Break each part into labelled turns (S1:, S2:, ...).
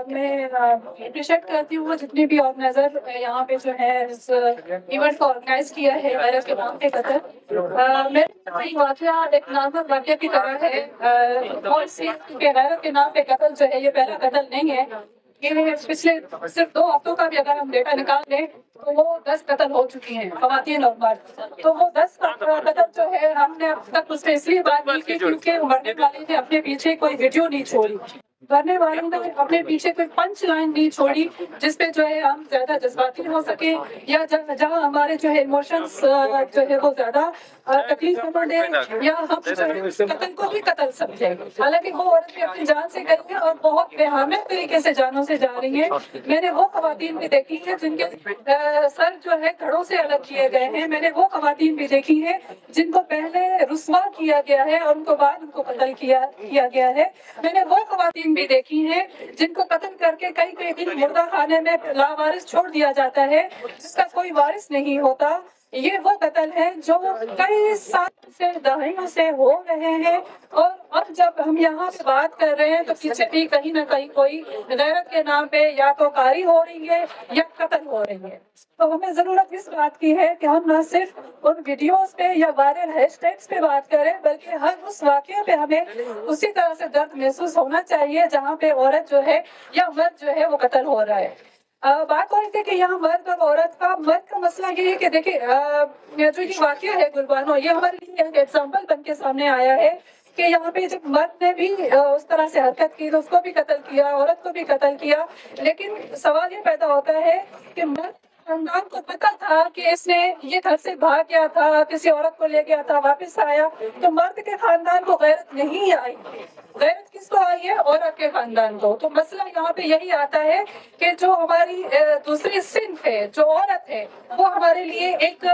S1: میں اپریشیٹ کرتی ہوں جتنے بھی آرگنائزر یہاں پہ جو ہے اس ایونٹ کو آرگنائز کیا ہے غیرت کے نام پہ قتل. میرے واقعہ ایک نارمل واقعہ کی طرح ہے. کیونکہ غیرت کے نام پہ قتل جو ہے یہ پہلا قتل نہیں ہے. یہ پچھلے صرف 2 ہفتوں کا بھی اگر ہم ڈیٹا نکال لیں تو وہ 10 قتل ہو چکی ہیں خواتین اور مرد. تو وہ 10 قتل جو ہے ہم نے اب تک اس پہ اس لیے بات کی کہ کیونکہ مرنے والے نے اپنے پیچھے کوئی ویڈیو نہیں چھوڑی. مرنے والوں نے اپنے پیچھے کوئی پنچ لائن نہیں چھوڑی جس پہ جو ہے ہم زیادہ جذباتی ہو سکے یا جہاں ہمارے جو ہے ایموشنس جو ہے وہ زیادہ تکلیف نہ دے یا ہم جو ہے قتل کو بھی قتل سمجھیں. حالانکہ وہ عورت بھی اپنی جان سے گئی ہے اور بہت بےحامل طریقے سے جانوں سے جا رہی ہیں. میں نے وہ خواتین بھی دیکھی ہیں جن کے سر جو ہے دھڑوں سے الگ کیے گئے ہیں. میں نے وہ خواتین بھی دیکھی ہیں جن کو پہلے رسوا کیا گیا ہے اور ان کو بعد ان کو قتل کیا گیا ہے. میں نے وہ خواتین بھی دیکھی ہیں جن کو قتل کر کے کئی دن مردہ خانے میں لاوارث چھوڑ دیا جاتا ہے جس کا کوئی وارث نہیں ہوتا. یہ وہ قتل ہے جو کئی سال سے دہائیوں سے ہو رہے ہیں اور اب جب ہم یہاں سے بات کر رہے ہیں تو پیچھے بھی کہیں نہ کہیں کوئی غیرت کے نام پہ یا تو کاری ہو رہی ہے یا قتل ہو رہی ہے. تو ہمیں ضرورت اس بات کی ہے کہ ہم نہ صرف ان ویڈیوز پہ یا وائرل ہیش ٹیگس پہ بات کریں بلکہ ہر اس واقعے پہ ہمیں اسی طرح سے درد محسوس ہونا چاہیے جہاں پہ عورت جو ہے یا مرد جو ہے وہ قتل ہو رہا ہے. بات ہو رہی تھی کہ یہاں مرد اور عورت کا مرد کا مسئلہ یہ ہے کہ دیکھیں جو یہ واقعہ ہے قربانو یہ ہمارے لیے ایک ایگزامپل بن کے سامنے آیا ہے کہ یہاں پہ جب مرد نے بھی اس طرح سے حرکت کی تو اس کو بھی قتل کیا عورت کو بھی قتل کیا. لیکن سوال یہ پیدا ہوتا ہے کہ مرد خاندان کو پتا تھا کہ اس نے یہ گھر سے بھاگ گیا تھا کسی عورت کو لے گیا تھا واپس آیا تو مرد کے خاندان کو غیرت نہیں آئی. غیرت کس کو آئی ہے؟ عورت کے خاندان کو. تو مسئلہ یہاں پہ یہی آتا ہے کہ جو ہماری دوسری صنف ہے جو عورت ہے وہ ہمارے لیے ایک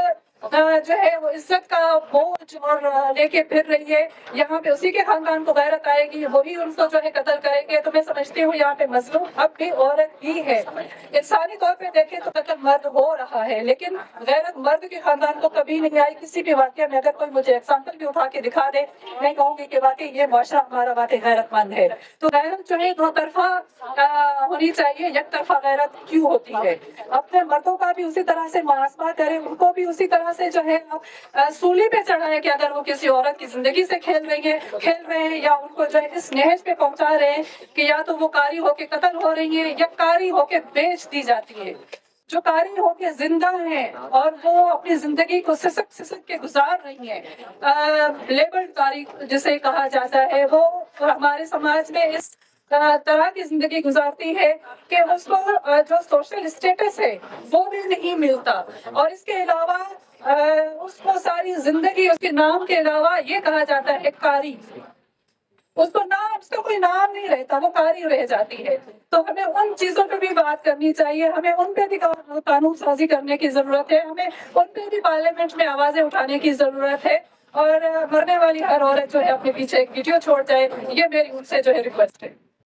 S1: جو ہے وہ عزت کا بوجھ اور لے کے پھر رہی ہے. یہاں پہ اسی کے خاندان کو غیرت آئے گی وہی ان کو جو ہے قتل کریں گے. تو میں سمجھتی ہوں یہاں پہ مظلوم اب بھی عورت ہی ہے. انسانی طور پہ دیکھیں تو قتل مرد ہو رہا ہے لیکن غیرت مرد کے خاندان کو کبھی نہیں آئی. کسی بھی واقعہ میں اگر کوئی مجھے ایگزامپل بھی اٹھا کے دکھا دے میں کہوں گی کہ واقعی یہ معاشرہ ہمارا واقعی غیرت مند ہے. تو غیرت جو ہے 2 طرفہ ہونی چاہیے. یک طرفہ غیرت کیوں ہوتی ہے؟ اپنے مردوں کا بھی اسی طرح سے محاسبہ کریں ان کو بھی اسی طرح سے جو ہے سولی پہ چڑھائے کہ اگر وہ کسی عورت کی زندگی سے کھیل رہے ہیں یا ان کو جو ہے اس نہج پہ پہنچا رہے ہیں کہ یا تو وہ کاری ہو کے قتل ہو رہی ہیں یا کاری ہو کے بیچ دی جاتی ہے. جو کاری ہو کے زندہ ہیں اور وہ اپنی زندگی کو سسک کے گزار رہی ہیں لیبر کاری جسے کہا جاتا ہے وہ ہمارے سماج میں اس طرح کی زندگی گزارتی ہے کہ اس کو جو سوشل اسٹیٹس ہے وہ بھی نہیں ملتا. اور اس کے علاوہ اس کو ساری زندگی اس کے نام کے علاوہ یہ کہا جاتا ہے کاری. اس کا کوئی نام نہیں رہتا وہ کاری رہ جاتی ہے. تو ہمیں ان چیزوں پہ بھی بات کرنی چاہیے. ہمیں ان پہ بھی قانون سازی کرنے کی ضرورت ہے. ہمیں ان پہ بھی پارلیمنٹ میں آوازیں اٹھانے کی ضرورت ہے. اور مرنے والی ہر عورت جو ہے اپنے پیچھے ایک ویڈیو چھوڑ جائے یہ میری ان سے جو ہے ریکویسٹ ہے.